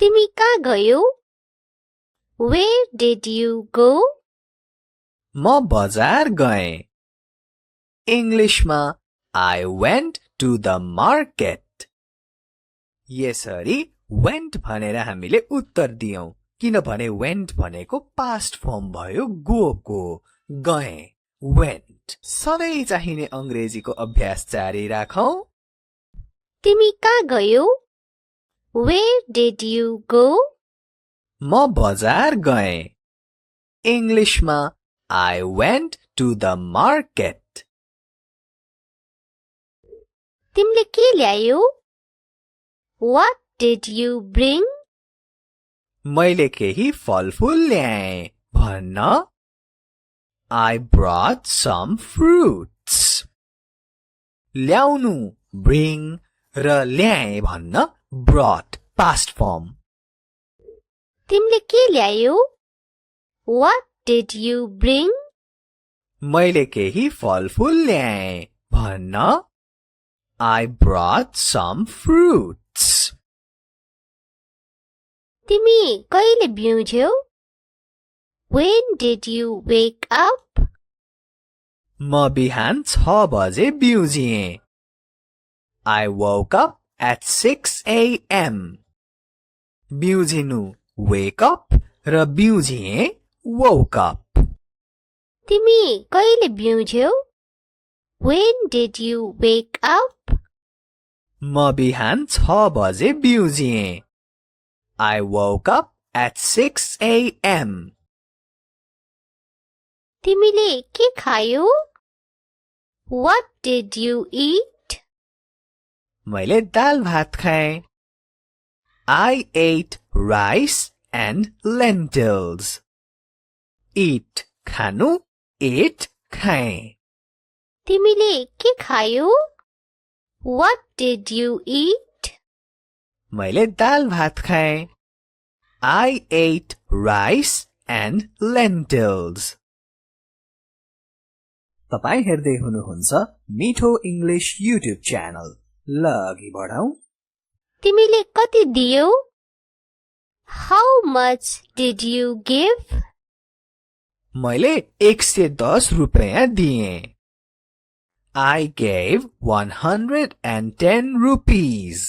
तिमी कहाँ गयौ? Where did you go? म बजार गएँ. इङ्ग्लिसमा I went to the market. यसरी went भनेर हामीले उत्तर दियौं किनभने went भनेको past form भयो go को. गएँ went. सधैँ चाहिने अंग्रेजीको अभ्यास जारी राखौं. तिमी कहाँ गयौ? Where did you go? म बजार गएँ. इङ्ग्लिसमा I went to the market. तिमीले के ल्यायौ? What did you bring? मैले केही फलफूल ल्याएँ भन्न. I brought some fruits. ल्याउनु bring र ल्याएँ भन्न brought past form. तिमीले के ल्यायौ? What did you bring? मैले केही फलफूल ल्याएँ भन्न. I brought some fruits. तिमी कहिले बिउँझ्यौ? When did you wake up? म बिहान 6 बजे बिउजिएँ. I woke up at 6 a.m. बिउजिनु wake up र बिउजिएँ woke up. तिमी कहिले बिउँझ्यौ? When did you wake up? म बिहान 6 बजे बिउजिएँ. I woke up at 6 a.m. तिमीले के खायौ? What did you eat? मैले दाल भात खाएँ. I ate rice and lentils. Eat खानु, ate खाएँ. तिमीले के खायौ? What did you eat? मैले दाल भात खाएँ. I ate rice and lentils. तपाई हेर्दै हुनुहुन्छ मिठो इंग्लिश युट्युब च्यानल. ल अघि बढौं. तिमीले कति दियौ? How much did you give? मैले 110 रुपैयाँ दिएँ. I gave 110 rupees.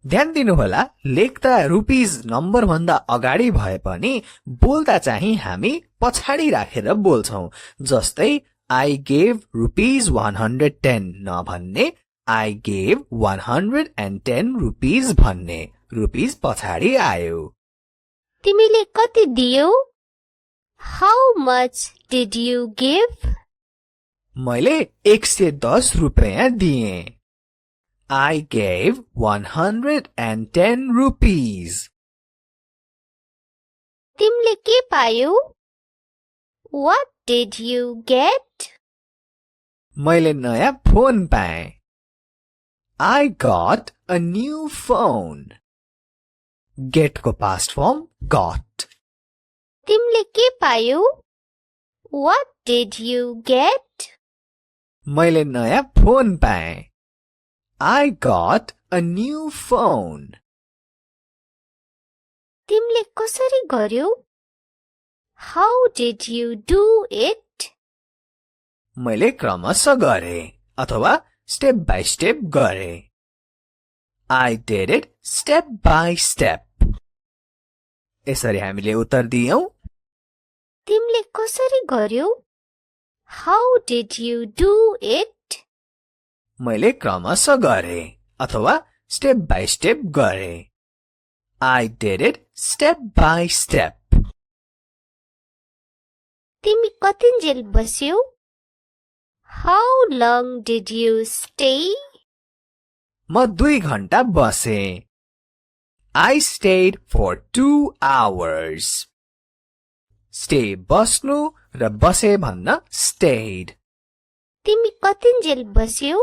ध्यान दिनुहोला, लेख्दा रुपीज नम्बर भन्दा अगाडि भए पनि बोल्दा चाहिँ हामी पछाडि राखेर बोल्छौं. जस्तै I gave rupees 110 नभन्ने I gave 110 rupees भन्ने. रुपीज पछाडि आयो. तिमीले कति दियौ? How much did you give? मैले 110 रुपैयाँ दिएँ. I gave 110 rupees. तिमीले के पायौ? What did you get? मैले नयाँ फोन पाएँ. I got a new phone. Get को past form got. तिमीले के पायौ? What did you get? मैले नयाँ फोन पाएँ. I got a new phone. तिमीले कसरी गर्यौ? How did you do it? मैले क्रमशः गरेँ अथवा step by step गरेँ. I did it step by step. यसरी हामीले उत्तर दियौं. तिमीले कसरी गर्यौ? How did you do it? मैले क्रमशः गरेँ अथवा step by step गरेँ. I did it step by step. तिमी कतिन्जेल बस्यौ? How long did you stay? म 2 घण्टा बसेँ. I stayed for 2 hours. Stay बस्नु र बसे भन्न stayed. तिमी कतिन्जेल बस्यौ?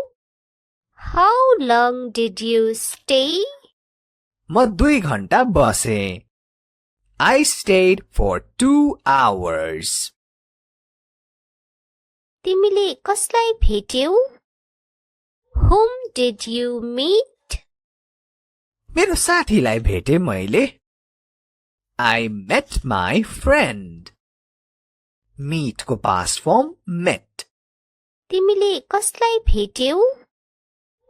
How long did you stay? म 2 घण्टा बसेँ. I stayed for 2 hours. तिमीले कसलाई भेट्यौ? Whom did you meet? मेरो साथीलाई भेटे मैले I met my friend. Meet को past form met. तिमीले कसलाई भेट्यौ?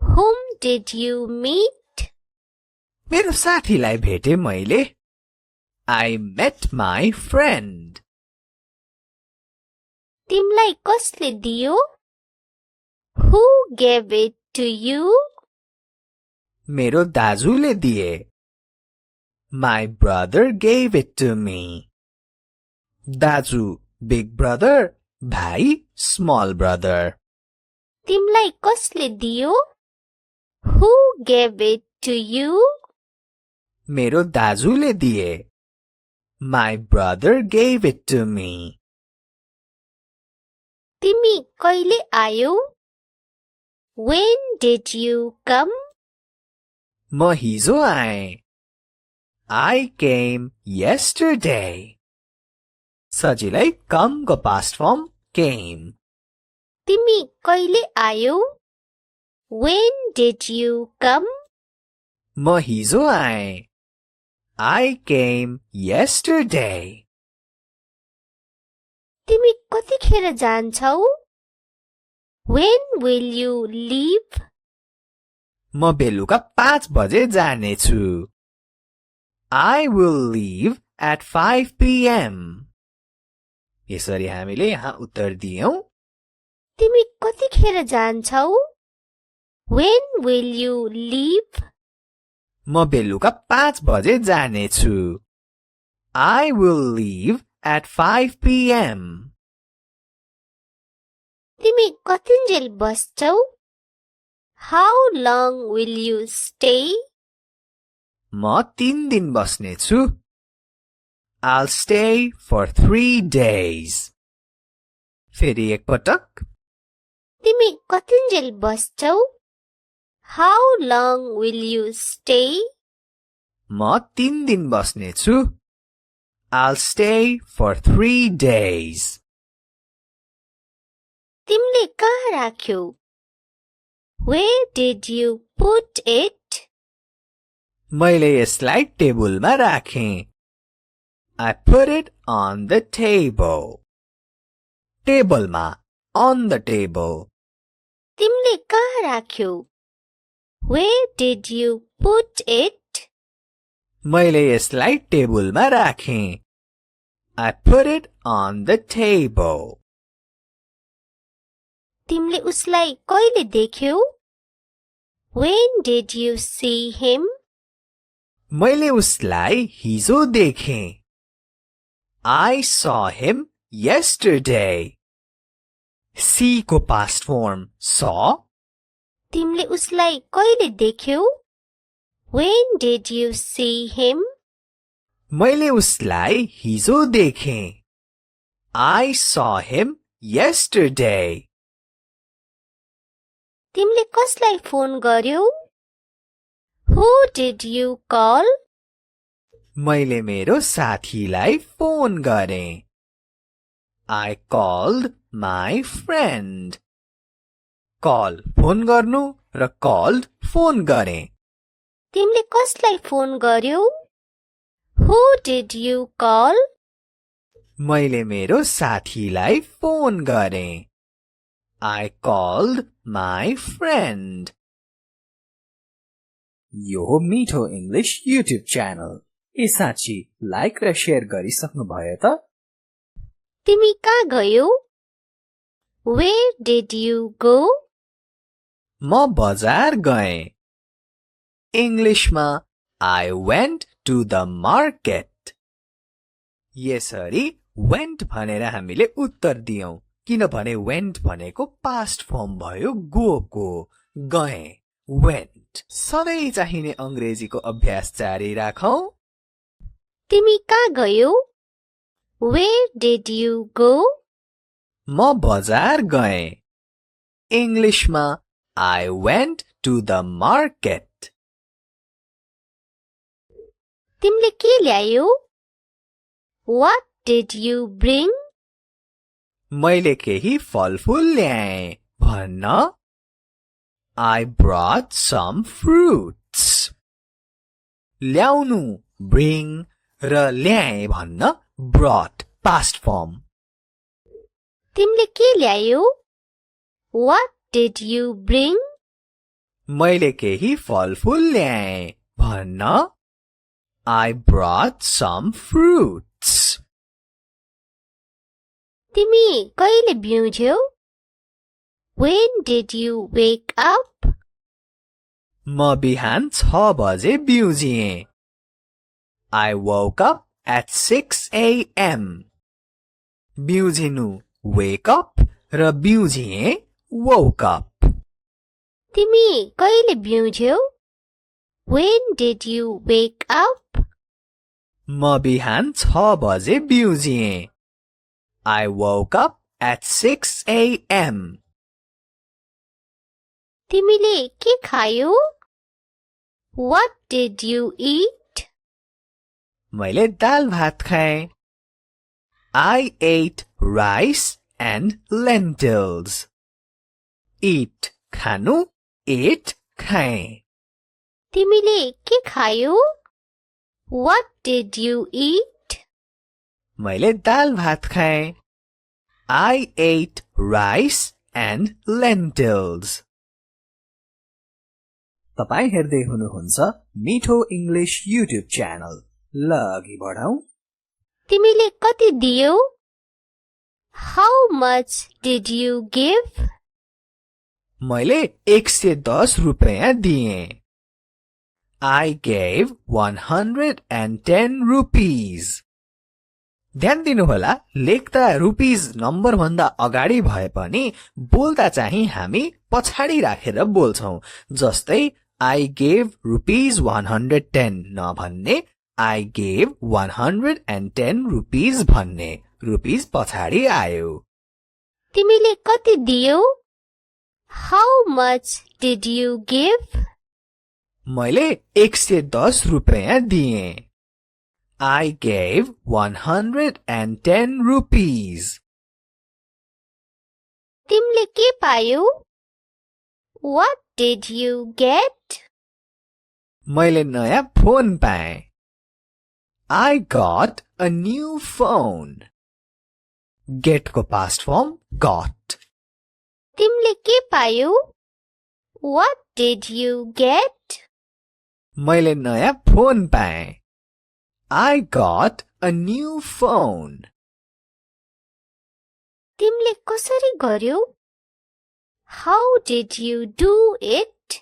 Whom did you meet? मेरो साथीलाई भेटे मैले I met my friend. तिमलाई कसले दियो? Who gave it to you? मेरो दाजुले दिए My brother gave it to me. दाजु big brother, भाइ small brother. तिमलाई कसले दियो? Who gave it to you? मेरो दाजुले दिए My brother gave it to me. तिमी कहिले आयौ? When did you come? म हिजो आएँ I came yesterday. सजिलै come को past form came. तिमी कहिले आयौ? When did you come? म हिजो आएँ I came yesterday. तिमी कतिखेर जान्छौ? When will you leave? म बेलुका 5 बजे जानेछु I will leave at 5 p.m. यसरी हामीले यहाँ उत्तर दियौं तिमी कतिखेर जान्छौ? When will you leave? म बेलुका 5 बजे जानेछु I will leave at 5 p.m. तिमी कतिन्जेल बस्छौ? How long will you stay? म 3 दिन बस्नेछु I'll stay for 3 days. फेरि एक पटक तिमी कतिन्जेल बस्छौ? How long will you stay? म 3 दिन बस्नेछु I'll stay for 3 days. तिमीले कहाँ राख्यौ? Where did you put it? मैले यसलाई टेबलमा राखेँ I put it on the table. टेबलमा on the table. तिमीले कहाँ राख्यौ? Where did you put it? मैले यसलाई टेबलमा राखेँ I put it on the table. तिमीले उसलाई कहिले देख्यौ? When did you see him? मैले उसलाई हिजो देखेँ I saw him yesterday. See को past form saw. तिमीले उसलाई कहिले देख्यौ? When did you see him? मैले उसलाई हिजो देखेँ I saw him yesterday. तिमीले कसलाई phone गर्यौ? Who did you call? मैले मेरो साथीलाई फोन गरेँ I called my friend. Call phone गर्नु र called फोन गरेँ तिमीले कसलाई phone गर्यौ? Who did you call? मैले मेरो साथीलाई फोन गरेँ I called my friend. यो हो मिठो इंग्लिश युट्युब च्यानल ए साँच्ची लाइक र शेयर गरिसक्नु भयो त तिमी कहाँ गयौ? Where did you go? म बजार गएँ इंग्लिशमा I went to the market. यसरी went भनेर हामीले उत्तर दियौं किनभने went भनेको past form भयो गएको गए went. सधैँ चाहिने अंग्रेजीको अभ्यास जारी राखौं तिमी कहाँ गयौ? Where did you go? म बजार गएँ इंग्लिशमा I went to the market. तिमीले के ल्यायौ? What did you bring? मैले केही फलफूल ल्याएँ भन्न I brought some fruits. ल्याउनु bring र ल्याए भन्न brought past form. तिमीले के ल्यायौ? What did you bring? मैले केही फलफूल ल्याएँ भन्न I brought some fruits. तिमी कहिले बिउँझ्यौ? When did you wake up? म बिहान 6 बजे बिउजिएँ. I woke up at 6 a.m. बिउजिनु wake up र बिउजिएँ woke up. तिमी कहिले बिउँझ्यौ? When did you wake up? म बिहान 6 बजे बिउजिएँ. I woke up at 6 a.m. तिमीले के खायौ? What did you eat? मैले दाल भात खाएँ. I ate rice and lentils. Eat खानु, ate खाएँ. तिमीले के खायौ? What did you eat? मैले दाल भात खाएँ. I ate rice and lentils. तपाई हेर्दै हुनुहुन्छ मिठो इंग्लिश युट्युब च्यानल. ल अघि बढौं. तिमीले कति दियौ? How much did you give? मैले 110 रुपैयाँ दिएँ. I gave 110 rupees. ध्यान दिनुहोला, लेख्दा रुपीज नम्बर भन्दा अगाडि भए पनि बोल्दा चाहिँ हामी पछाडि राखेर बोल्छौं. जस्तै I gave rupees 110 नभन्ने I gave 110 rupees भन्ने. रुपीज पछाडि आयो. तिमीले कति दियौ? How much did you give? मैले 110 रुपैयाँ दिएँ. I gave 110 rupees. तिमीले के पायौ? What did you get? मैले नयाँ फोन पाएँ. I got a new phone. Get को past form got. तिमीले के पायौ? What did you get? मैले नयाँ फोन पाएँ. I got a new phone. तिमीले कसरी गर्यौ? How did you do it?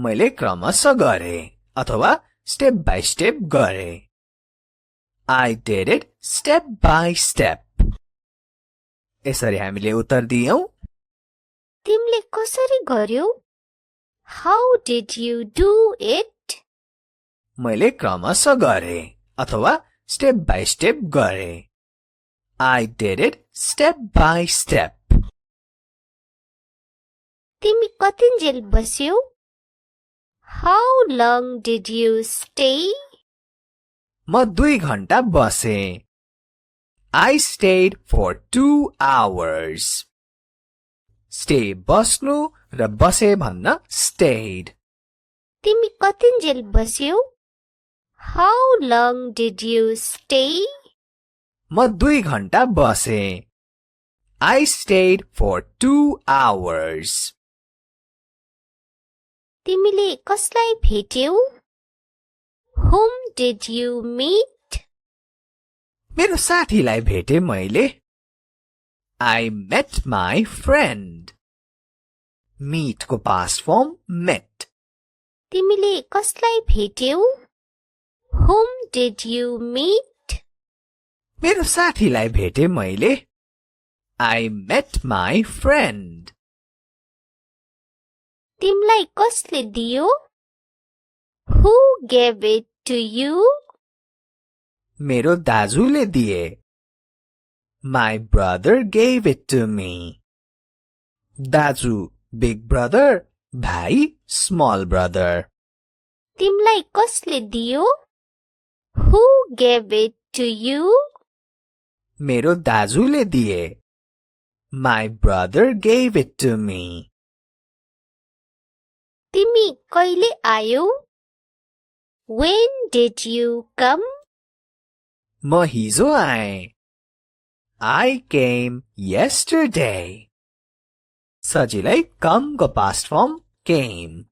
मैले क्रमशः गरेँ अथवा step by step गरेँ. I did it step by step. यसरी हामीले उत्तर दियौं. तिमीले कसरी गर्यौ? How did you do it? मैले क्रमशः गरेँ अथवा step by step गरेँ. I did it step by step. तिमी कतिन्जेल बस्यौ? How long did you stay? म 2 घण्टा बसेँ. I stayed for 2 hours. Stay बस्नु र बसे भन्न stayed. तिमी कतिन्जेल बस्यौ? How long did you stay? म 2 घण्टा बसेँ. I stayed for 2 hours. तिमीले कसलाई भेट्यौ? Whom did you meet? मेरो साथीलाई भेटे मैले. I met my friend. Meet को past form met. तिमीले कसलाई भेट्यौ? Whom did you meet? मेरो साथीलाई भेटे मैले. I met my friend. तिमीलाई कसले दियो? Who gave it to you? मेरो दाजुले दिए. My brother gave it to me. दाजु big brother, भाइ small brother. तिमीलाई कसले दियो? Who gave it to you? मेरो दाजुले दिए. My brother gave it to me. तिमी कहिले आयौ? When did you come? म हिजो आएँ. I came yesterday. सजिलै come को past form came.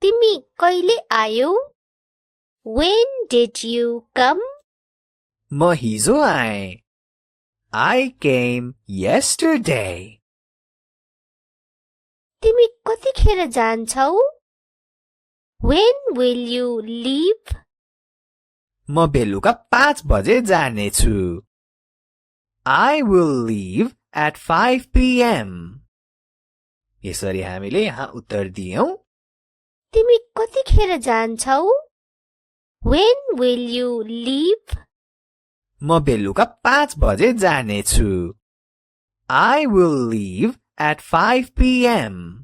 तिमी कहिले आयौ? When did you come? म हिजो आएँ. I came yesterday. तिमी कतिखेर जान्छौ? When will you leave? म बेलुका 5 बजे जानेछु. I will leave at 5 p.m. यसरी हामीले यहाँ उत्तर दियौं. तिमी कतिखेर जान्छौ? When will you leave? म बेलुका 5 बजे जानेछु. I will leave at 5 p.m.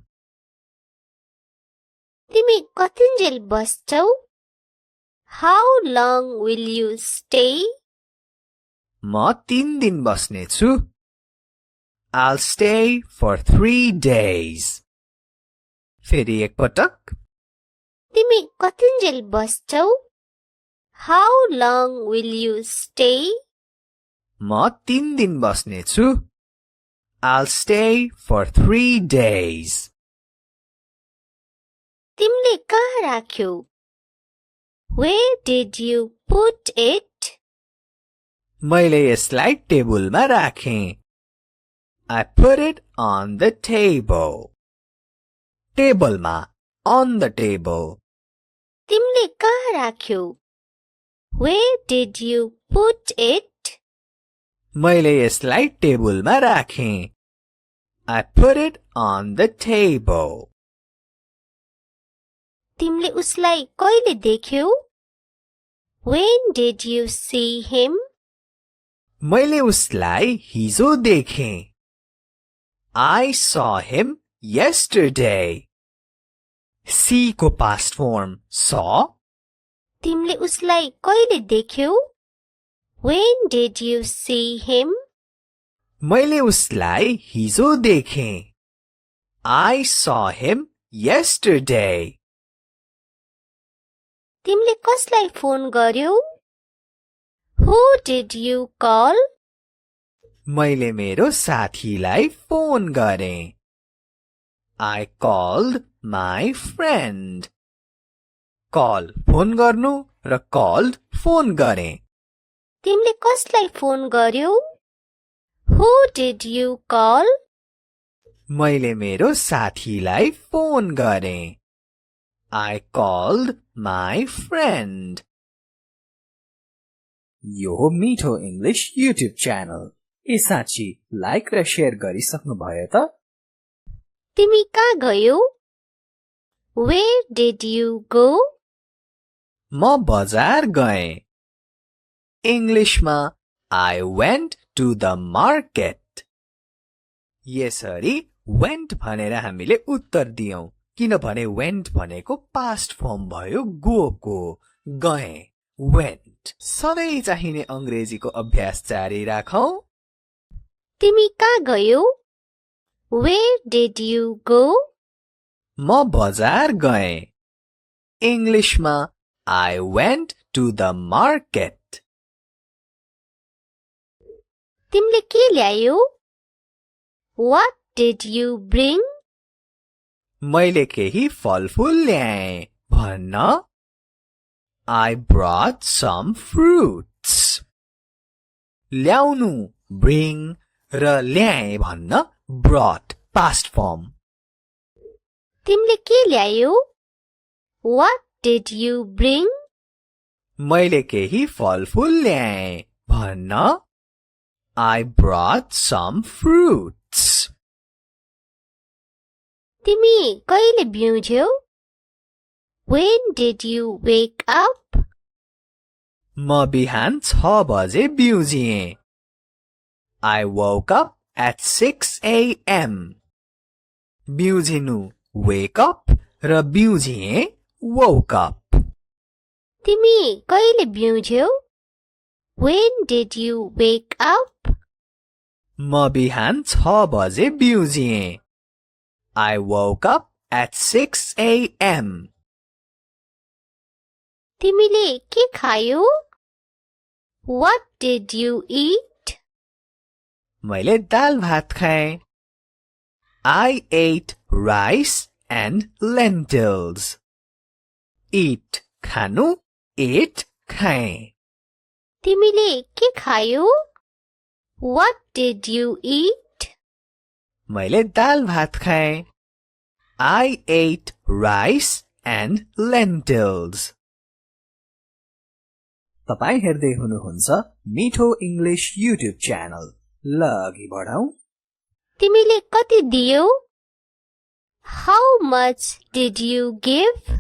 तिमी कतिन्जेल बस्छौ? How long will you stay? म 3 दिन बस्नेछु. I'll stay for 3 days. फेरि एक पटक. तिमी कतिन्जेल बस्छौ? How long will you stay? म 3 दिन बस्नेछु. I'll stay for 3 days. तिमीले कहाँ राख्यौ? Where did you put it? मैले यसलाई टेबलमा राखेँ. I put it on the table. टेबलमा, on the table. तिमीले कहाँ राख्यौ? Where did you put it? मैले यसलाई टेबलमा राखेँ. I put it on the table. तिमीले उसलाई कहिले देख्यौ? When did you see him? मैले उसलाई हिजो देखेँ. I saw him yesterday. See को past form saw. तिमीले उसलाई कहिले देख्यौ? When did you see him? मैले उसलाई हिजो देखेँ. I saw him yesterday. तिमीले कसलाई phone गर्यौ? Who did you call? मैले मेरो साथीलाई फोन गरेँ. I called my friend. Call phone गर्नु र called फोन गरेँ. तिमीले कसलाई phone गर्यौ? Who did you call? मैले मेरो साथीलाई फोन गरेँ. I called my friend. यो हो मिठो इंग्लिश युट्युब च्यानल. ए साँच्ची लाइक र शेयर गरिसक्नु भयो त? तिमी कहाँ गयौ? Where did you go? म बजार गएँ. इंग्लिशमा I went to the market. यसरी went भनेर हामीले उत्तर दियौं. किनभने went भनेको past form भयो go को. गएँ, went. सधैँ चाहिने अंग्रेजीको अभ्यास जारी राखौं. तिमी कहाँ गयौ? Where did you go? म बजार गएँ. इंग्लिशमा I went to the market. तिमीले के ल्यायौ? What did you bring? मैले केही फलफूल ल्याएँ भन्न. I brought some fruits. ल्याउनु bring र ल्याएँ भन्न brought past form. तिमीले के ल्यायौ? What did you bring? मैले केही फलफूल ल्याएँ भन्न. I brought some fruits. तिमी कहिले बिउँझ्यौ? When did you wake up? म बिहान 6 बजे बिउजिएँ. I woke up at 6 a.m. बिउजिनु wake up र बिउजिएँ woke up. तिमी कहिले बिउँझ्यौ? When did you wake up? म बिहान 6 बजे बिउजिएँ. I woke up at 6 a.m. तिमीले के खायौ? What did you eat? मैले दाल भात खाएँ. I ate rice and lentils. Eat खानु, ate खाएँ. तिमीले के खायौ? What did you eat? मैले दाल भात खाएँ. I ate rice and lentils. तपाईं हेर्दै हुनुहुन्छ मिठो इंग्लिश युट्युब च्यानल. ल अघि बढौं. तिमीले कति दियौ? How much did you give?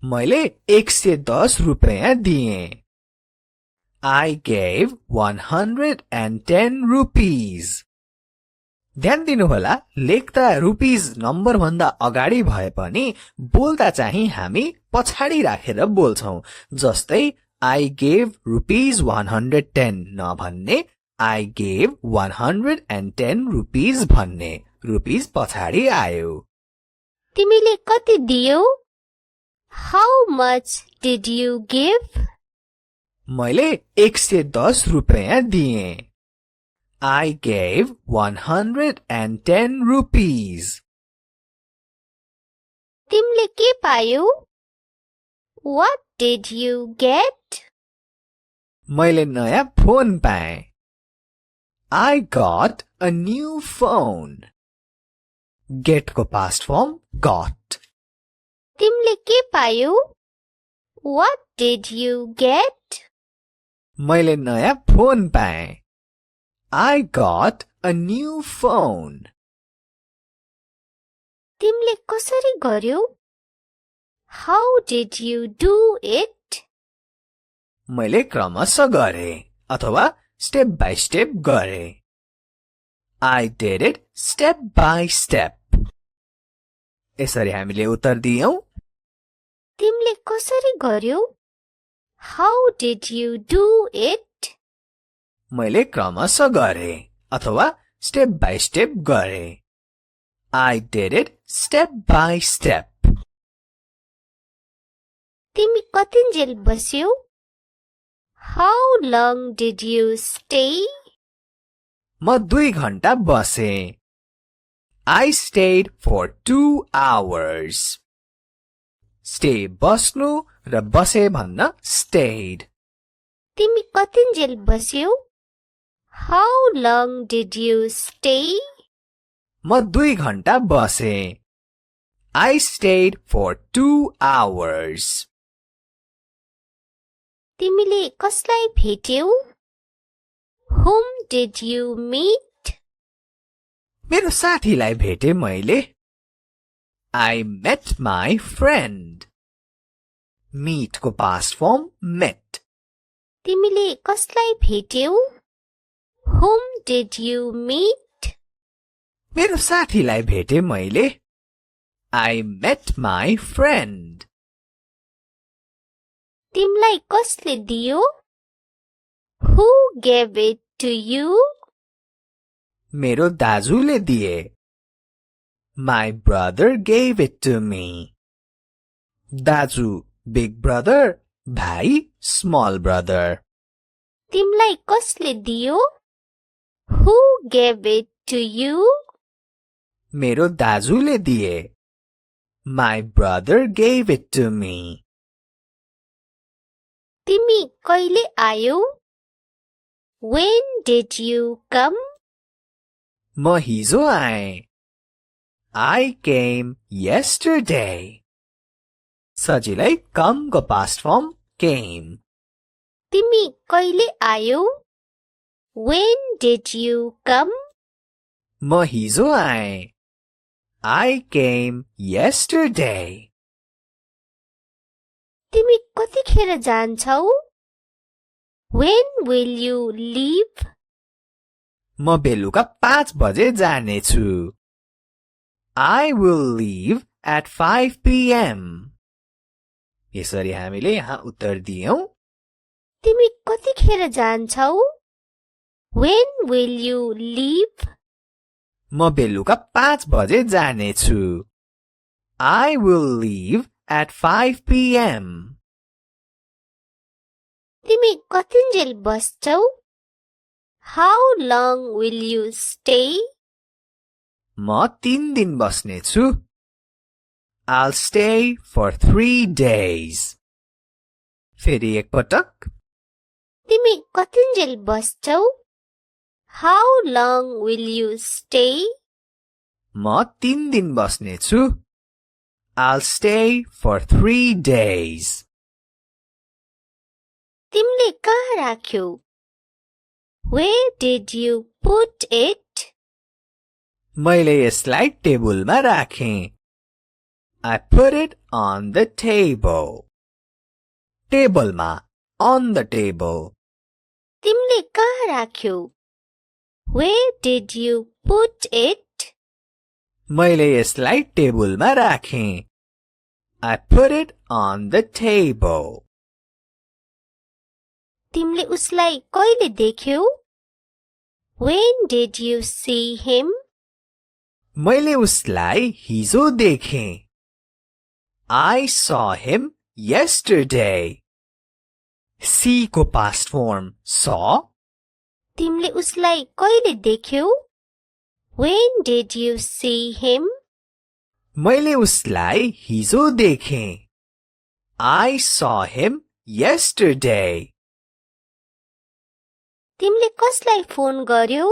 मैले 110 रुपैयाँ दिएँ. I gave 110 rupees. ध्यान दिनुहोला, लेख्दा रुपीज नम्बर भन्दा अगाडि भए पनि बोल्दा चाहिँ हामी पछाडि राखेर बोल्छौं. जस्तै I gave rupees 110 नभन्ने I gave 110 rupees भन्ने. रुपीज पछाडि आयो. तिमीले कति दियौ? How much did you give? मैले 110 रुपैयाँ दिएँ. I gave 110 rupees. तिमीले के पायौ? What did you get? मैले नयाँ फोन पाएँ. I got a new phone. Get को past form got. तिमीले के पायौ? What did you get? मैले नयाँ फोन पाएँ. I got a new phone. तिमीले कसरी गर्यौ? How did you do it? मैले क्रमशः गरे अथवा स्टेप बाई स्टेप गरे. I did it step by step. यसरी हामीले उत्तर दियौं. तिमीले कसरी गर्यौ? How did you do it? मैले क्रमशः गरे अथवा स्टेप बाई स्टेप गरे. I did it step by step. तिमी कतिन्जेल बस्यौ? How long did you stay? म 2 घण्टा बसे. I stayed for 2 hours. Stay बस्नु र बसे भन्न stayed. तिमी कतिन्जेल बस्यौ? How long did you stay? म 2 घण्टा बसे. I stayed for 2 hours. तिमीले कसलाई भेट्यौ? Whom did you meet? मेरो साथीलाई भेटे मैले. I met my friend. Meet को past form met. तिमीले कसलाई भेट्यौ? Whom did you meet? मेरो साथीलाई भेटे मैले. I met my friend. तिमलाई कसले दियो? Who gave it to you? मेरो दाजुले दिए. My brother gave it to me. दाजु big brother, भाइ small brother. तिमलाई कसले दियो? Who gave it to you? मेरो दाजुले दिए. My brother gave it to me. तिमी कहिले आयौ? When did you come? म हिजो आएँ. I came yesterday. सजिलै come को past form came. तिमी कहिले आयौ? When did you come? म हिजो आएँ. I came yesterday. तिमी कतिखेर जान्छौ? When will you leave? म बेलुका 5 बजे जानेछु. I will leave at 5 p.m. यसरी हामीले यहाँ उत्तर दियौं. तिमी कतिखेर जान्छौ? When will you leave? म बेलुका 5 बजे जानेछु. I will leave at 5 p.m. तिमी कतिन्जेल बस्छौ? How long will you stay? म 3 दिन बस्नेछु. I'll stay for 3 days. फेरि एकपटक. तिमी कतिन्जेल बस्छौ? How long will you stay? म 3 दिन बस्नेछु. I'll stay for 3 days. तिमीले कहाँ राख्यौ? Where did you put it? मैले यसलाई टेबलमा राखेँ. I put it on the table. टेबलमा, on the table. तिमीले कहाँ राख्यौ? Where did you put it? मैले यसलाई टेबलमा राखेँ. I put it on the table. तिमीले उसलाई कहिले देख्यौ? When did you see him? मैले उसलाई हिजो देखेँ. I saw him yesterday. See को past form saw. तिमीले उसलाई कहिले देख्यौ? When did you see him? मैले उसलाई हिजो देखेँ. I saw him yesterday. तिमीले कसलाई phone गर्यौ?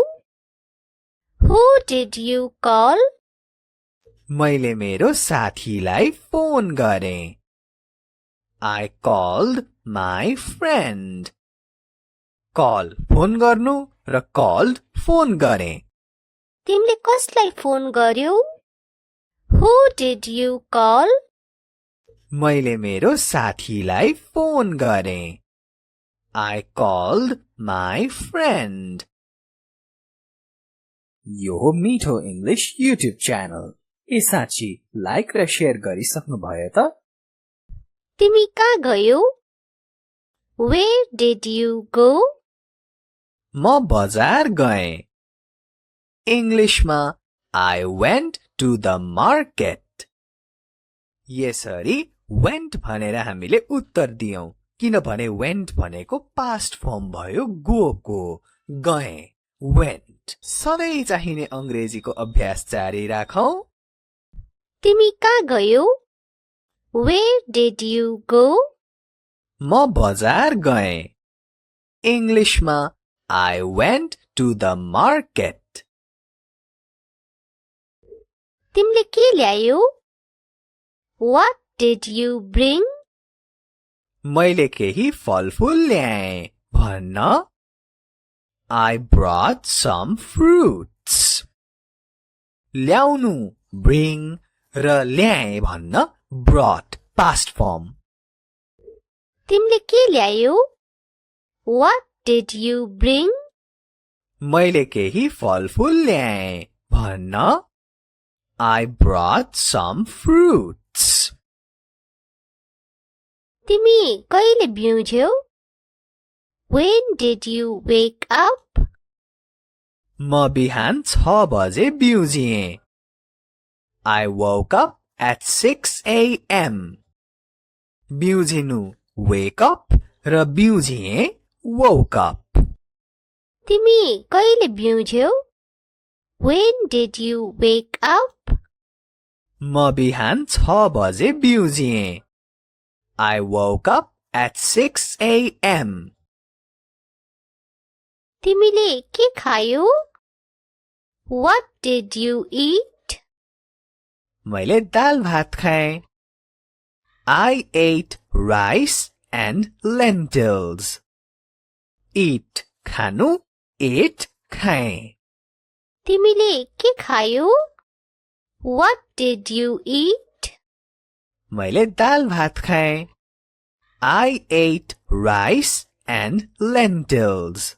Who did you call? मैले मेरो साथीलाई फोन गरेँ. I called my friend. Call phone गर्नु र called फोन गरेँ. तिमीले कसलाई phone गर्यौ? Who did you call? मैले मेरो साथीलाई फोन गरेँ. I called my friend. यो हो मिठो इंग्लिश युट्युब च्यानल. ए साँच्ची लाइक र शेयर गरिसक्नु भयो त? तिमी कहाँ गयौ? Where did you go? म बजार गएँ. इंग्लिशमा I went to the market. यसरी went भनेर हामीले उत्तर दियौं किनभने went भनेको past form भयो go को. गएँ went. सधैँ चाहिने अंग्रेजीको अभ्यास जारी राखौं. तिमी कहाँ गयौ? Where did you go? म बजार गएँ. इंग्लिशमा I went to the market. तिमीले के ल्यायौ? What did you bring? मैले केही फलफूल ल्याएँ भन्न. I brought some fruits. ल्याउनु bring र ल्याएँ भन्न brought past form. तिमीले के ल्यायौ? What did you bring? मैले केही फलफूल ल्याएँ भन्न. I brought some fruits. तिमी कहिले बिउँझ्यौ? When did you wake up? म बिहान 6 बजे बिउजिएँ. I woke up at 6 a.m. बिउजिनु wake up र बिउजिएँ woke up. तिमी कहिले बिउँझ्यौ? When did you wake up? म बिहान 6 बजे बिउजिएँ. I woke up at 6 a.m. तिमीले के खायौ? What did you eat? मैले दाल भात खाएँ. I ate rice and lentils. Eat खानु, ate खाएँ. तिमीले के खायौ? What did you eat? मैले दाल भात खाएँ. I ate rice and lentils.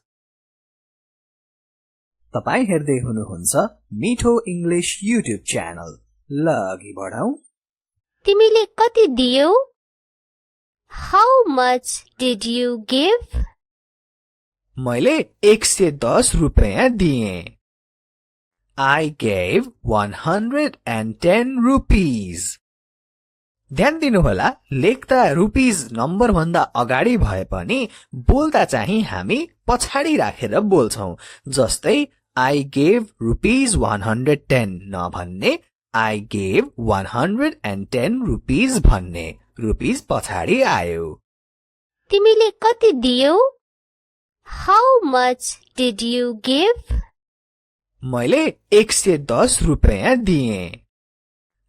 तपाई हेर्दै हुनुहुन्छ मिठो इंग्लिश युट्युब च्यानल. ल अघि बढौं. तिमीले कति दियौ? How much did you give? मैले 110 रुपैयाँ दिएँ. I gave 110 rupees. ध्यान दिनुहोला, लेख्दा रुपीज नम्बर भन्दा अगाडि भए पनि बोल्दा चाहिँ हामी पछाडि राखेर बोल्छौं। जस्तै I gave rupees 110 नभन्ने I gave 110 rupees भन्ने रुपीज पछाडि आयो। तिमीले कति दियौ? How much did you give? मैले 110 रुपैयाँ दिएँ।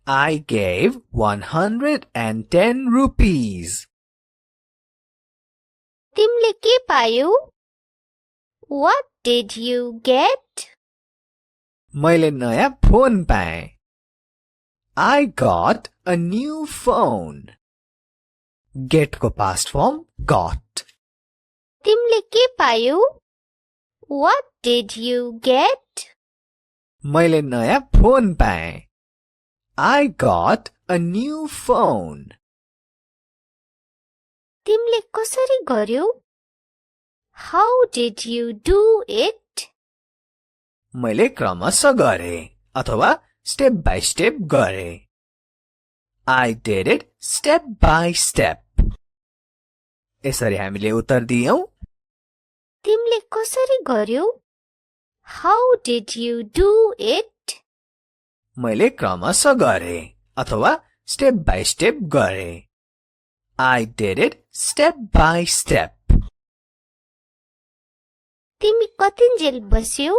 I gave 110 rupees. तिमीले के पायौ? What did you get? मैले नयाँ फोन पाएँ। I got a new phone. Get को past form got. तिमीले के पायौ? What did you get? मैले नयाँ फोन पाएँ। I got a new phone. तिमीले कसरी गर्यौ? How did you do it? मैले क्रमशः गरेँ अथवा स्टेप बाई स्टेप गरेँ। I did it step by step. यसरी हामीले उत्तर दियौं। तिमीले कसरी गर्यौ? How did you do it? मैले क्रमशः गरेँ अथवा स्टेप बाई स्टेप गरेँ। I did it step by step. तिमी कतिन्जेल बस्यौ?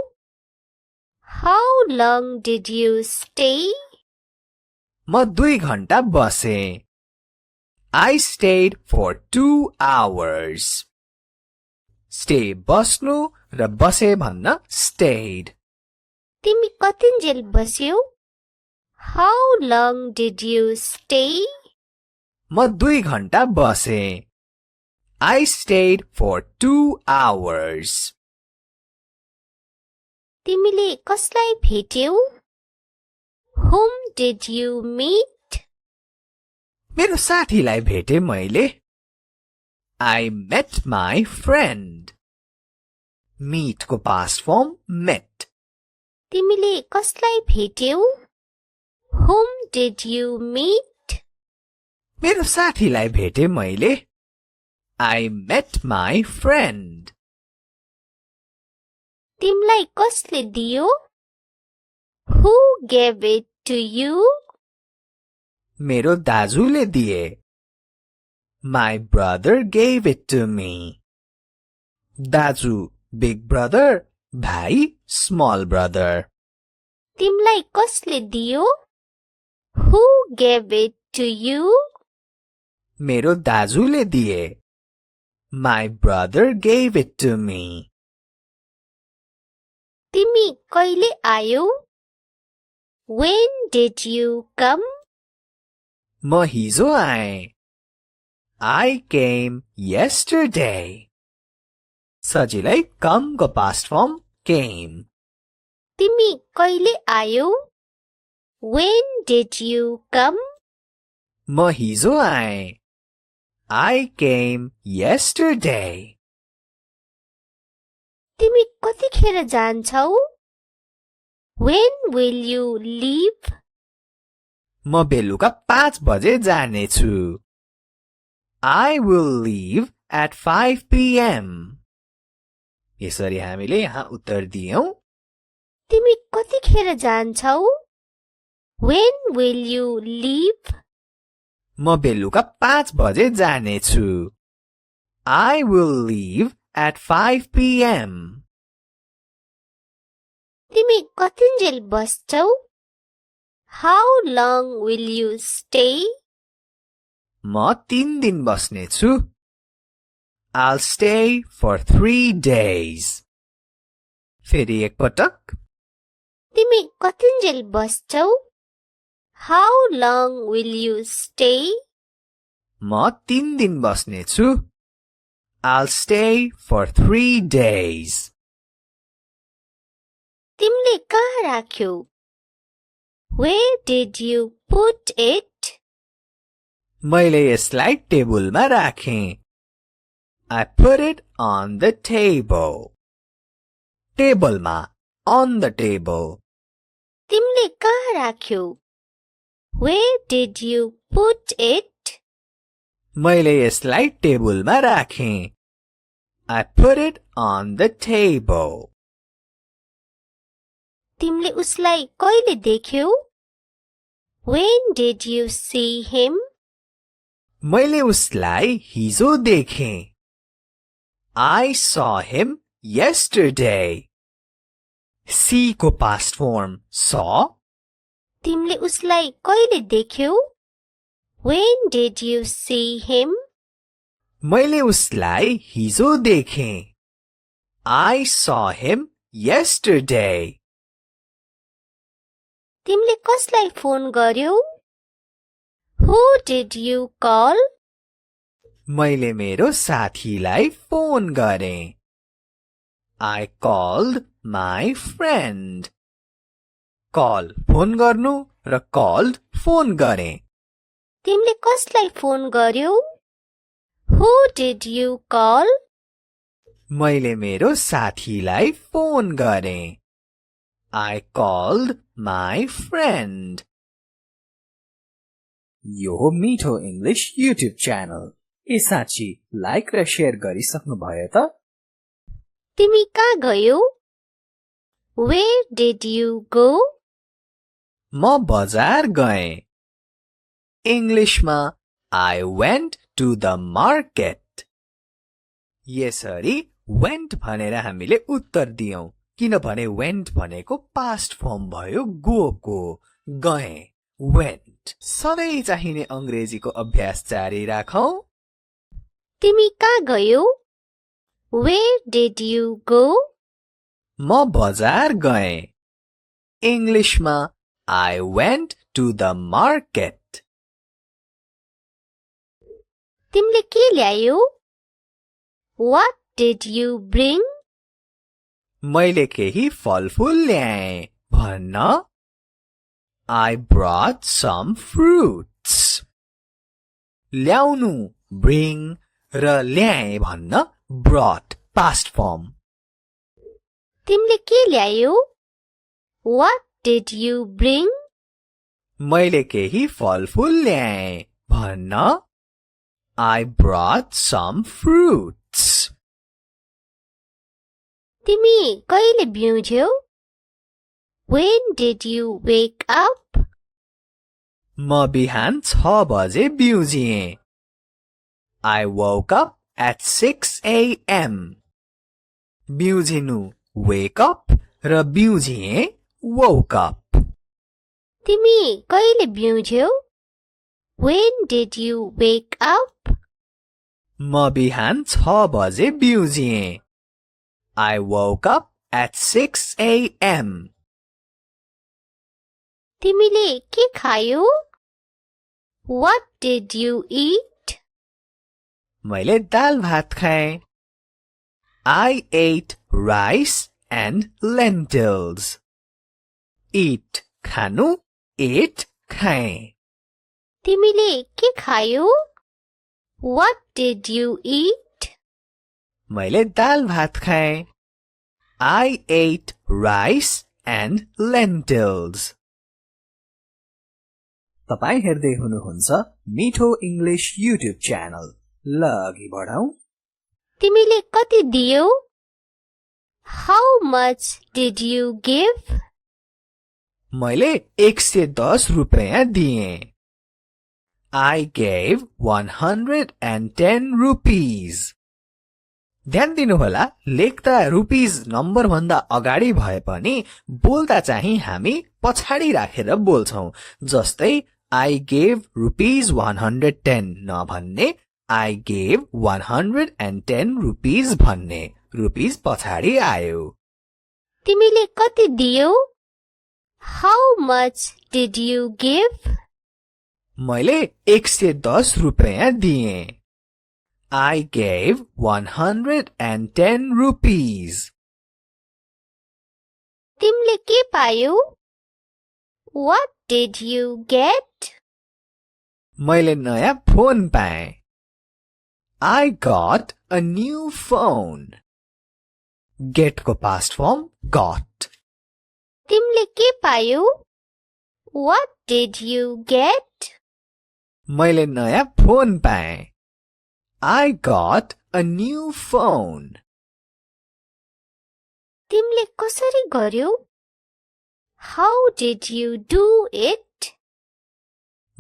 How long did you stay? म 2 घण्टा बसेँ। I stayed for 2 hours. Stay बस्नु र बसे भन्न stayed. तिमी कतिन्जेल बस्यौ? How long did you stay? म 2 घण्टा बसेँ। I stayed for 2 hours. तिमीले कसलाई भेट्यौ? Whom did you meet? मेरो साथीलाई भेटे मैले। I met my friend. Meet को past form met. तिमीले कसलाई भेट्यौ? Whom did you meet? मेरो साथीलाई भेटे मैले। I met my friend. तिमीलाई कसले दियो? Who gave it to you? मेरो दाजुले दिए। My brother gave it to me. दाजु big brother, भाइ small brother. तिमीलाई कसले दियो? Who gave it to you? मेरो दाजुले दिए। My brother gave it to me. तिमी कहिले आयौ? When did you come? म हिजो आएँ। I came yesterday. सजिलै come को past form came. तिमी कहिले आयौ? When did you come? म हिजो आएँ। I came yesterday. तिमी कतिखेर जान्छौ? When will you leave? म बेलुका 5 बजे जानेछु। I will leave at 5 p.m. यसरी हामीले यहाँ उत्तर दियौं। तिमी कतिखेर जान्छौ? When will you leave? म बेलुका 5 बजे जानेछु। I will leave at 5 p.m. तिमी कतिन्जेल बस्छौ? How long will you stay? म 3 दिन बस्नेछु। I'll stay for 3 days. फेरि एकपटक। तिमी कतिन्जेल बस्छौ? How long will you stay? म 3 दिन बस्नेछु। I'll stay for 3 days. तिमीले कहाँ राख्यौ? Where did you put it? मैले यसलाई टेबलमा राखेँ। I put it on the table. टेबलमा on the table. तिमीले कहाँ राख्यौ? Where did you put it? मैले यसलाई टेबलमा राखेँ. I put it on the table. तिमीले उसलाई कहिले देख्यौ? When did you see him? मैले उसलाई हिजो देखेँ. I saw him yesterday. See को past form saw. तिमीले उसलाई कहिले देख्यौ? When did you see him? मैले उसलाई हिजो देखेँ. I saw him yesterday. तिमीले कसलाई phone गर्यौ? Who did you call? मैले मेरो साथीलाई फोन गरेँ. I called my friend. Call phone गर्नु र called फोन गरेँ. तिमीले कसलाई phone गर्यौ? Who did you call? मैले मेरो साथीलाई फोन गरेँ. I called my friend. यो हो मिठो इंग्लिश युट्युब च्यानल. ए साँच्ची लाइक र शेयर गरिसक्नु भयो त? तिमी कहाँ गयौ? Where did you go? म बजार गएँ. इंग्लिशमा I went to the market. यसरी went भनेर हामीले उत्तर दियौं किनभने went भनेको past form भयो go को. गएँ went. सधैँ चाहिने अंग्रेजीको अभ्यास जारी राखौं. तिमी कहाँ गयौ? Where did you go? म बजार गएँ. इंग्लिशमा I went to the market. तिमीले के ल्यायौ? What did you bring? मैले केही फलफूल ल्याएँ भन्न. I brought some fruits. ल्याउनु bring र ल्याएँ भन्न brought past form. तिमीले के ल्यायौ? What did you bring? मैले केही फलफूल ल्याएँ भन्न. I brought some fruits. तिमी कहिले बिउँझ्यौ? When did you wake up? म बिहान 6 बजे बिउजिएँ. I woke up at 6 a.m. बिउजिनु wake up र बिउजिएँ woke up. तिमी कहिले बिउँझ्यौ? When did you wake up? म बिहान 6 बजे बिउजिएँ. I woke up at 6 a.m. तिमीले के खायौ? What did you eat? मैले दाल भात खाएँ. I ate rice and lentils. Eat खानु, ate खाएँ. तिमीले के खायौ? What did you eat? मैले दाल भात खाएँ. I ate rice and lentils. तपाई हेर्दै हुनुहुन्छ मिठो इंग्लिश युट्युब च्यानल. ल अघि बढौं. तिमीले कति दियौ? How much did you give? मैले 110 रुपैयाँ दिएँ. I gave 110 rupees. ध्यान दिनुहोला, लेख्दा रुपीज नम्बर भन्दा अगाडि भए पनि बोल्दा चाहिँ हामी पछाडि राखेर बोल्छौं. जस्तै I gave rupees 110 नभन्ने I gave 110 rupees भन्ने. रुपीज पछाडि आयो. तिमीले कति दियौ? How much did you give? मैले 110 रुपैयाँ दिएँ. I gave 110 rupees. तिमीले के पायौ? What did you get? मैले नयाँ फोन पाएँ. I got a new phone. Get को past form got. तिमीले के पायौ? What did you get? मैले नयाँ फोन पाएँ. I got a new phone. तिमीले कसरी गर्यौ? How did you do it?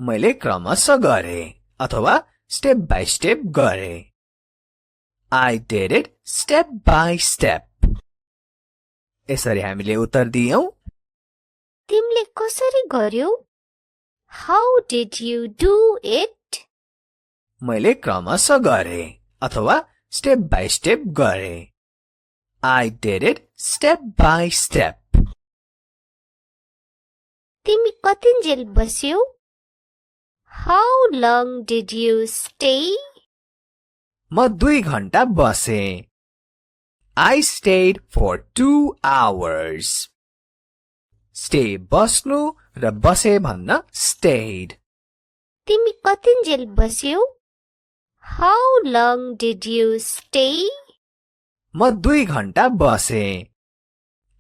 मैले क्रमशः गरे अथवा स्टेप बाई स्टेप गरे. I did it step by step. यसरी हामीले उत्तर दियौं. तिमीले कसरी गर्यौ? How did you do it? मैले क्रमशः गरे अथवा स्टेप बाई स्टेप गरे. I did it step by step. तिमी कतिन्जेल बस्यौ? How long did you stay? म 2 घण्टा बसे. I stayed for 2 hours. Stay बस्नु र बसे भन्न stayed. तिमी कतिन्जेल बस्यौ? How long did you stay? म 2 घण्टा बसे.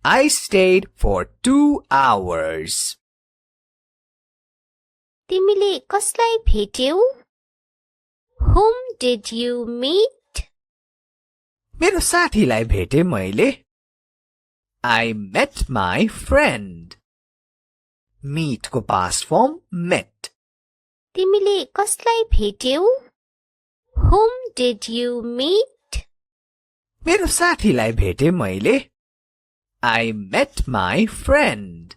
I stayed for 2 hours. तिमीले कसलाई भेट्यौ? Whom did you meet? मेरो साथीलाई भेटे मैले. I met my friend. Meet को past form met. तिमीले कसलाई भेट्यौ? Whom did you meet? मेरो साथीलाई भेटे मैले. I met my friend.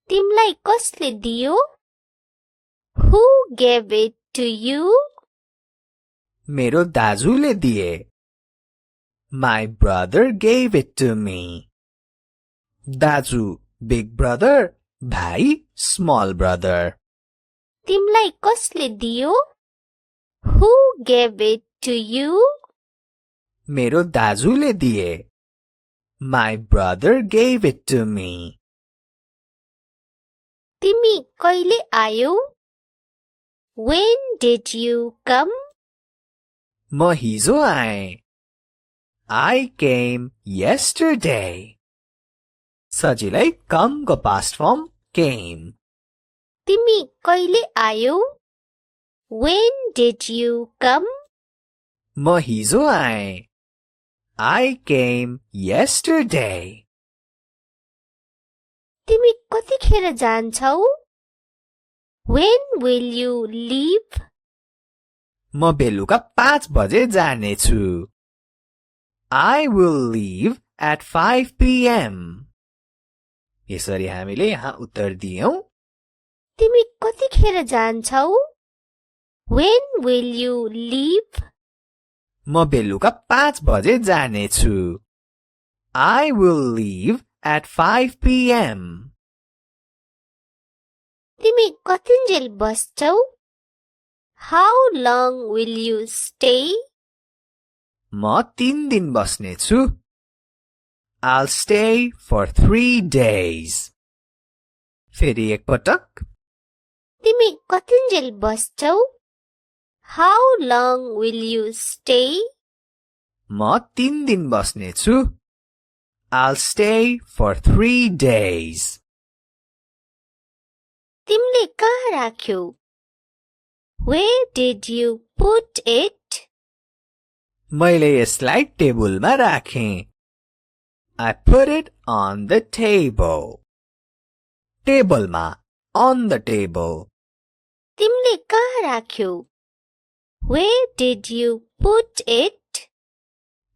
तिमलाई कसले दियो? Who gave it to you? मेरो दाजुले दिए. My brother gave it to me. दाजु big brother, भाइ small brother. तिमलाई कसले दियो? Who gave it to you? मेरो दाजुले दिए. My brother gave it to me. तिमी कहिले आयौ? When did you come? म हिजो आएँ. I came yesterday. सजिलै come को past form came. तिमी कहिले आयौ? When did you come? म हिजो आएँ. I came yesterday. तिमी कतिखेर जान्छौ? When will you leave? म बेलुका 5 बजे जानेछु. I will leave at 5 p.m. यसरी हामीले यहाँ उत्तर दियौं. तिमी कतिखेर जान्छौ? When will you leave? म बेलुका 5 बजे जानेछु. I will leave at 5 p.m. तिमी कतिन्जेल बस्छौ? How long will you stay? म 3 दिन बस्नेछु. I'll stay for 3 days. फेरि एक पटक. तिमी कतिन्जेल बस्छौ? How long will you stay? म 3 दिन बस्नेछु. I'll stay for 3 days. तिमीले कहाँ राख्यौ? Where did you put it? मैले यसलाई टेबलमा राखेँ. I put it on the table. टेबलमा on the table. तिमीले कहाँ राख्यौ? Where did you put it?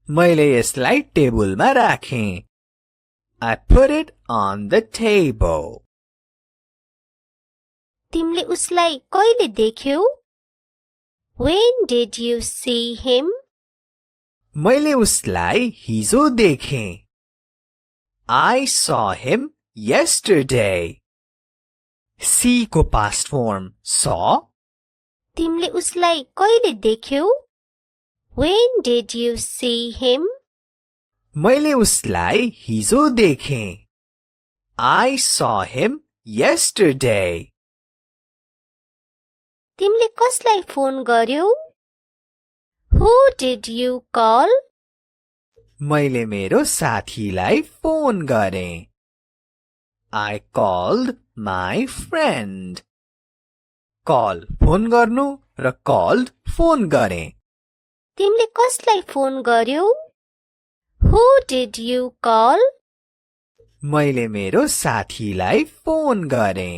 मैले यसलाई टेबलमा राखेँ. I put it on the table. तिमीले उसलाई कहिले देख्यौ? When did you see him? मैले उसलाई हिजो देखेँ. I saw him yesterday. See को past form saw. तिमीले उसलाई कहिले देख्यौ? When did you see him? मैले उसलाई हिजो देखेँ. I saw him yesterday. तिमीले कसलाई phone गर्यौ? Who did you call? मैले मेरो साथीलाई फोन गरेँ. I called my friend. Call phone गर्नु र called फोन गरे. तिमीले कसलाई phone गर्यौ? Who did you call? मैले मेरो साथीलाई फोन गरे.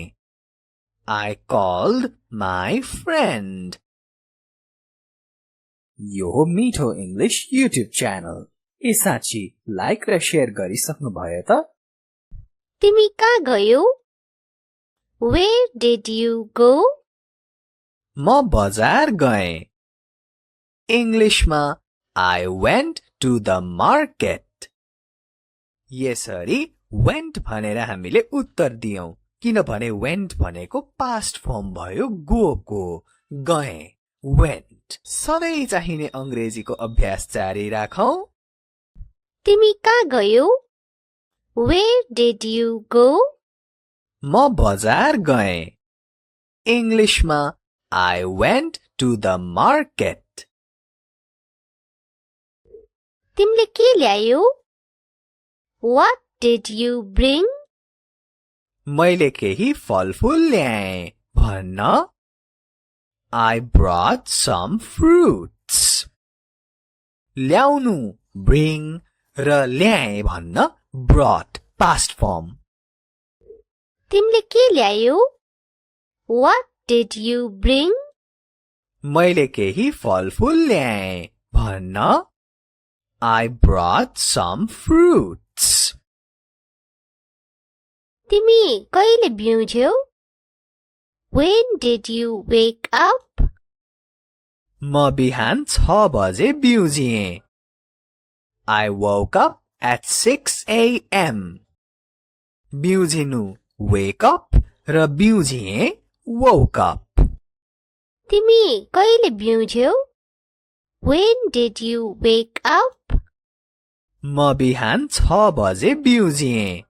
I called my friend. यो हो मिठो इंग्लिश युट्युब च्यानल. ए साँच्ची लाइक र शेयर गरिसक्नु भयो त? तिमी कहाँ गयौ? Where did you go? म बजार गए. इंग्लिशमा I went to the market. यसरी went भनेर हामीले उत्तर दियौं किनभने went भनेको past form भयो go को. गए went. सधैँ चाहिने अंग्रेजीको अभ्यास जारी राखौं. तिमी कहाँ गयौ? Where did you go? म बजार गए. इंग्लिशमा I went to the market. तिमीले के ल्यायौ? What did you bring? मैले केही फलफूल ल्याएँ भन्न. I brought some fruits. ल्याउनु bring र ल्याए भन्न brought past form. तिमीले के ल्यायौ? What did you bring? मैले केही फलफूल ल्याएँ भन्न. I brought some fruits. तिमी कहिले बिउँझ्यौ? When did you wake up? म बिहान 6 बजे बिउजिएँ. I woke up at 6 a.m. बिउजिनु wake up र बिउजिएँ woke up. तिमी कहिले बिउँझ्यौ? When did you wake up? म बिहान 6 बजे बिउजिएँ.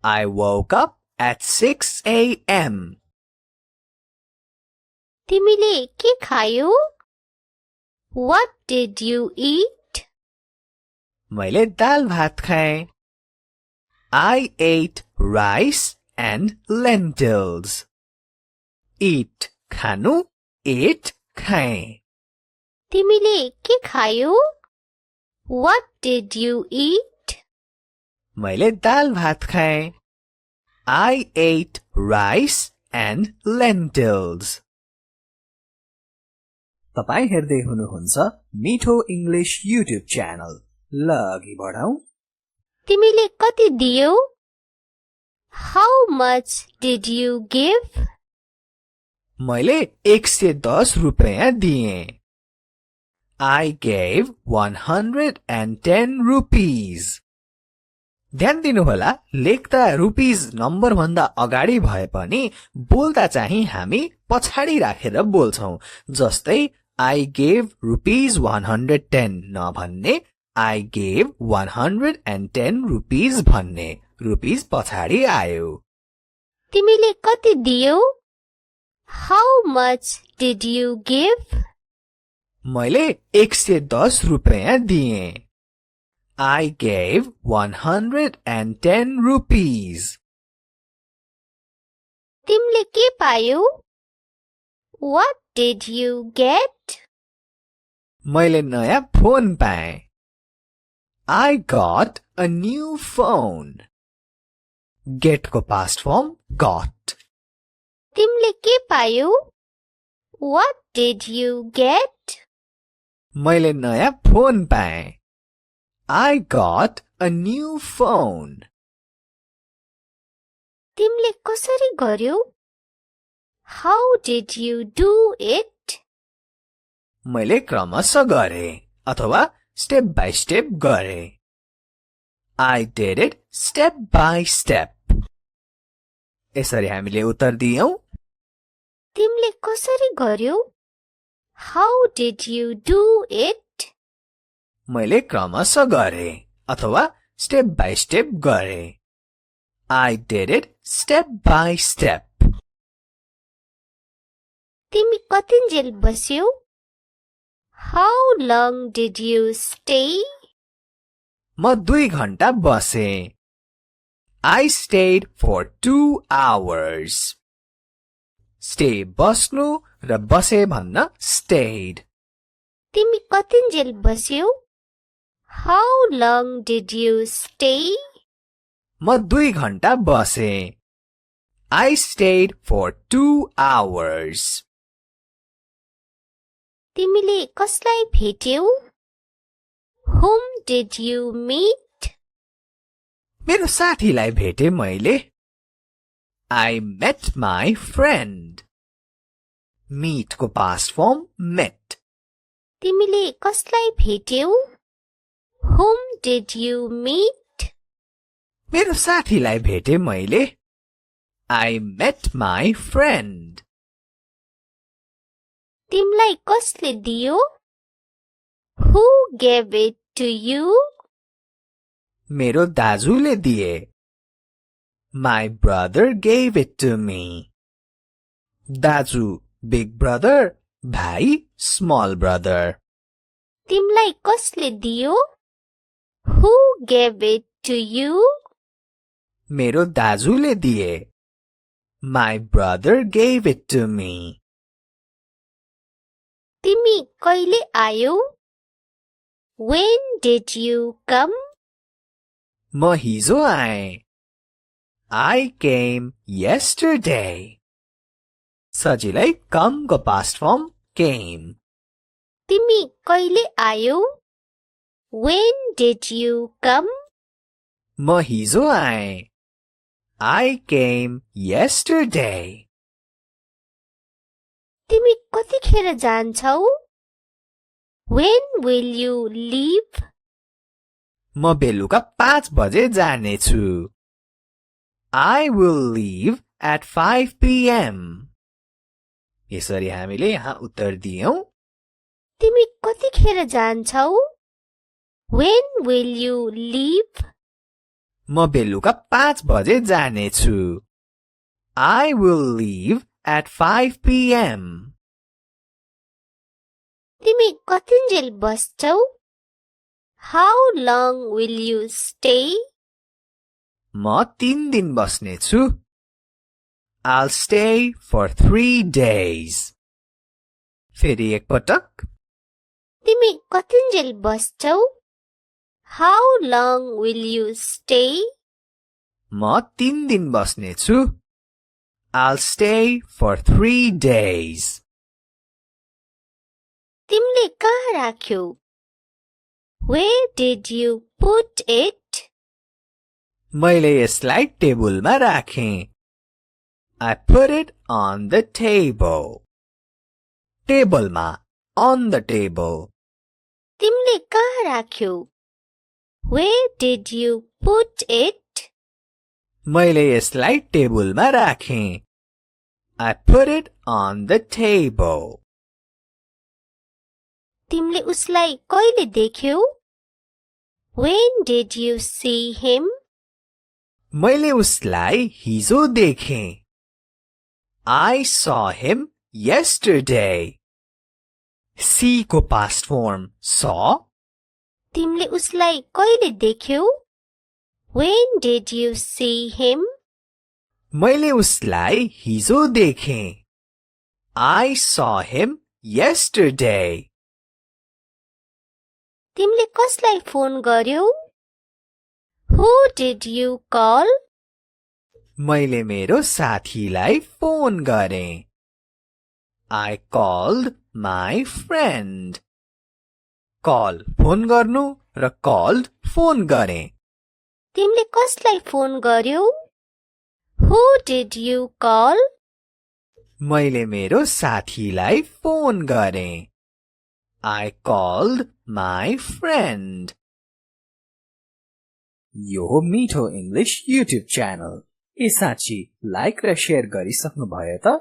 I woke up at 6 a.m. तिमीले के खायौ? What did you eat? मैले दाल भात खाएँ. I ate rice and lentils. Eat खानु, ate खाएँ. तिमीले के खायौ? What did you eat? मैले दाल भात खाएँ. I ate rice and lentils. तपाई हेर्दै हुनुहुन्छ मिठो इंग्लिश युट्युब च्यानल. ल अघि बढौं. तिमीले कति दियौ? How much did you give? मैले 110 रुपैयाँ दिएँ. I gave 110 rupees. ध्यान दिनुहोला लेख्दा रुपीज नम्बर भन्दा अगाडि भए पनि बोल्दा चाहिँ हामी पछाडि राखेर बोल्छौं. जस्तै I gave rupees 110 नभन्ने I gave 110 rupees भन्ने. रुपीज पछाडि आयो. तिमीले कति दियौ? How much did you give? मैले 110 रुपैयाँ दिएँ. I gave 110 rupees. तिमीले के पायौ? What did you get? मैले नयाँ फोन पाएँ. I got a new phone. Get को past form got. तिमीले के पायौ? What did you get? मैले नयाँ फोन पाएँ. I got a new phone. तिमीले कसरी गर्यौ? How did you do it? मैले क्रमशः गरे अथवा स्टेप बाई स्टेप गरे. I did it step by step. यसरी हामीले उत्तर दियौं. तिमीले कसरी गर्यौ? How did you do it? मैले क्रमशः गरे अथवा स्टेप बाई स्टेप गरे. I did it step by step. तिमी कतिन्जेल बस्यौ? How long did you stay? म 2 घण्टा बसे. I stayed for 2 hours. Stay बस्नु र बसे भन्न stayed. तिमी कतिन्जेल बस्यौ? How long did you stay? म 2 घण्टा बसे. I stayed for 2 hours. तिमीले कसलाई भेट्यौ? Whom did you meet? मेरो साथीलाई भेटे मैले. I met my friend. Meet को past form met. तिमीले कसलाई भेट्यौ? Whom did you meet? मेरो साथीलाई भेटे मैले. I met my friend. तिमलाई कसले दियो? Who gave it to you? मेरो दाजुले दिए. My brother gave it to me. दाजु big brother, भाइ small brother. तिमलाई कसले दियो? Who gave it to you? मेरो दाजुले दिए. My brother gave it to me. तिमी कहिले आयौ? When did you come? म हिजो आएँ. I came yesterday. सजिलै come को past form came. तिमी कहिले आयौ? When did you come? म हिजो आएँ. I came yesterday. तिमी कतिखेर जान्छौ? When will you leave? म बेलुका 5 बजे जानेछु. I will leave at 5 p.m. यसरी हामीले यहाँ उत्तर दियौं. तिमी कतिखेर जान्छौ? When will you leave? म बेलुका 5 बजे जानेछु. I will leave at 5 p.m. तिमी कतिन्जेल बस्छौ? How long will you stay? म 3 दिन बस्नेछु. I'll stay for 3 days. फेरि एक पटक. तिमी कतिन्जेल बस्छौ? How long will you stay? म 3 दिन बस्नेछु. I'll stay for 3 days. तिमीले कहाँ राख्यौ? Where did you put it? मैले यसलाई टेबलमा राखेँ. I put it on the table. टेबलमा on the table. तिमीले कहाँ राख्यौ? Where did you put it? मैले यसलाई टेबलमा राखेँ. I put it on the table. तिमीले उसलाई कहिले देख्यौ? When did you see him? मैले उसलाई हिजो देखेँ. I saw him yesterday. See को past form saw. तिमीले उसलाई कहिले देख्यौ? When did you see him? मैले उसलाई हिजो देखेँ. I saw him yesterday. तिमीले कसलाई phone गर्यौ? Who did you call? मैले मेरो साथीलाई फोन गरेँ. I called my friend. Call phone गर्नु र called फोन गरेँ. तिमीले कसलाई phone गर्यौ? Who did you call? मैले मेरो साथीलाई फोन गरेँ. I called my friend. यो हो मिठो इंग्लिश युट्युब च्यानल. ए साँच्ची लाइक र शेयर गरिसक्नु भयो त?